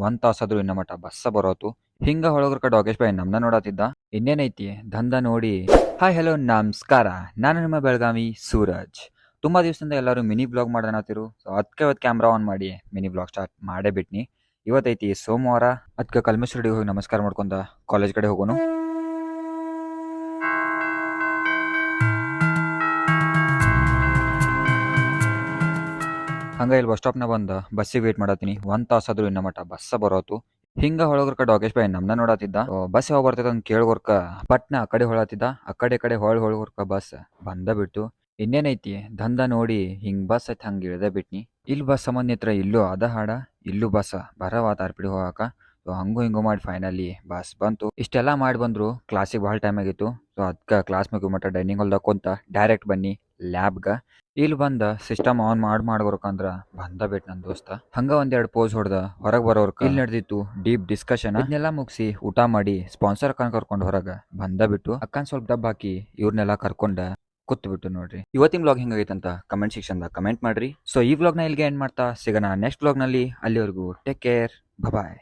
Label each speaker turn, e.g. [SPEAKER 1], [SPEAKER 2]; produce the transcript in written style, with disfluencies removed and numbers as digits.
[SPEAKER 1] ಒಂದ್ ತಾಸಾದ್ರು ಇನ್ನ ಮಟ ಬಸ್ಸ ಬರೋತು. ಹಿಂಗ ಹೊಳಗ್ರ ಕಡೆ ಡಾಗೇಶ್ ಬಾಯ್ ನಮ್ನ ನೋಡತ್ತಿದ್ದ. ಇನ್ನೇನೈತಿ ದಂಧ ನೋಡಿ. ಹಾಯ್ ಹಲೋ ನಮಸ್ಕಾರ, ನಾನು ನಿಮ್ಮ ಬೆಳಗಾವಿ ಸೂರಜ್. ತುಂಬಾ ದಿವಸದಿಂದ ಎಲ್ಲರೂ ಮಿನಿ ಬ್ಲಾಗ್ ಮಾಡೋಣತ್ತಿರು. ಸೊ ಅದಕ್ಕೆ ಇವತ್ತು ಕ್ಯಾಮ್ರಾ ಆನ್ ಮಾಡಿ ಮಿನಿ ಬ್ಲಾಗ್ ಸ್ಟಾರ್ಟ್ ಮಾಡೇ ಬಿಟ್ನಿ. ಇವತ್ತೈತಿ ಸೋಮವಾರ, ಅದಕ್ಕೆ ಕಲ್ಮೇಶ್ವರಡಿಗೆ ಹೋಗಿ ನಮಸ್ಕಾರ ಮಾಡ್ಕೊಂಡ ಕಾಲೇಜ್ ಕಡೆ ಹೋಗೋನು. ಹಂಗ ಇಲ್ಲಿ ಬಸ್ ಸ್ಟಾಪ್ನ ಬಂದ ಬಸ್ಸಿಗೆ ವೇಟ್ ಮಾಡತ್ತೀನಿ. ಒಂದ್ ತಾಸಾದ್ರು ಇನ್ನ ಮಟ ಬಸ್ಸ ಬರೋತು. ಹಿಂಗ ಹೊಳಗ್ರ ಡಾಗೇಶ್ ಬಾಯ್ ನಮ್ನ ನೋಡತ್ತಿದ್ದ. ಬಸ್ ಯಾವಾಗ ಬರ್ತೈತೆ ಅಂತ ಕೇಳ್ಗೊರ್ಕ ಪಟ್ನ ಆ ಕಡೆ ಹೊಳತ್ತಿದ್ದ. ಆ ಕಡೆ ಹೊಳ್ಗೊರ್ಕ ಬಸ್ ಬಂದ ಬಿಟ್ಟು. ಇನ್ನೇನೈತಿ ದಂಧ ನೋಡಿ ಹಿಂಗ್ ಬಸ್ ಐತಿ ಹಂಗ ಇಳ್ದ ಬಿಟ್ನಿ. ಇಲ್ಲಿ ಬಸ್ ಸಂಬಂಧ ಹತ್ರ ಇಲ್ಲೂ ಅದ ಹಾಡ, ಇಲ್ಲೂ ಬಸ್ ಬರವಾತ ಆರ್ಪಿಡಿ ಹೋಗಾಕ. ಸೊ ಹಂಗೂ ಹಿಂಗೂ ಮಾಡಿ ಫೈನಲಿ ಬಸ್ ಬಂತು. ಇಷ್ಟೆಲ್ಲಾ ಮಾಡಿ ಬಂದ್ರು ಕ್ಲಾಸಿಗೆ ಭಾಳ ಟೈಮ್ ಆಗಿತ್ತು. ಸೊ ಅದಕ್ಕೆ ಕ್ಲಾಸ್ ಮುಗಿ ಮಟ್ಟ ಡೈನಿಂಗ್ ಹಾಲ್ದಾಗ ಕುಂತ ಡೈರೆಕ್ಟ್ ಬನ್ನಿ ಲ್ಯಾಬ್ಗ. ಇಲ್ಲಿ ಬಂದ ಸಿಸ್ಟಮ್ ಆನ್ ಮಾಡ್ಕೊರ್ಕಂದ್ರ ಬಂದ ಬಿಟ್ ನನ್ ದೋಸ್ತ. ಹಂಗ ಒಂದೆರಡು ಪೋಸ್ ಹೊಡೆದ ಹೊರಗೆ ಬರೋರ್ಕ ಇಲ್ಲಿ ನಡೆದಿತ್ತು ಡೀಪ್ ಡಿಸ್ಕಷನ್. ಇದನ್ನೆಲ್ಲ ಮುಗಿಸಿ ಊಟ ಮಾಡಿ ಸ್ಪಾನ್ಸರ್ ಕರ್ಕೊಂಡು ಹೊರಗ ಬಂದ ಬಿಟ್ಟು ಅಕ್ಕನ್ ಸ್ವಲ್ಪ ಡಬ್ಬ ಹಾಕಿ ಇವ್ರನ್ನೆಲ್ಲ ಕರ್ಕೊಂಡ ಕೂತ್ ಬಿಟ್ಟು ನೋಡ್ರಿ. ಇವತ್ತಿನ ವ್ಲಾಗ್ ಹೆಂಗಾಗೈತೆ ಅಂತ ಕಮೆಂಟ್ ಸೆಕ್ಷನ್ದಾಗ ಕಮೆಂಟ್ ಮಾಡ್ರಿ. ಸೊ ಈ ವ್ಲಾಗ್ನ ಇಲ್ಲಿಗೆ ಎಂಡ್ ಮಾಡ್ತಾ ಸಿಗೋಣ ನೆಕ್ಸ್ಟ್ ವ್ಲಾಗ್ನಲ್ಲಿ. ಅಲ್ಲಿವರೆಗೂ ಟೇಕ್ ಕೇರ್, ಬಾಯ್.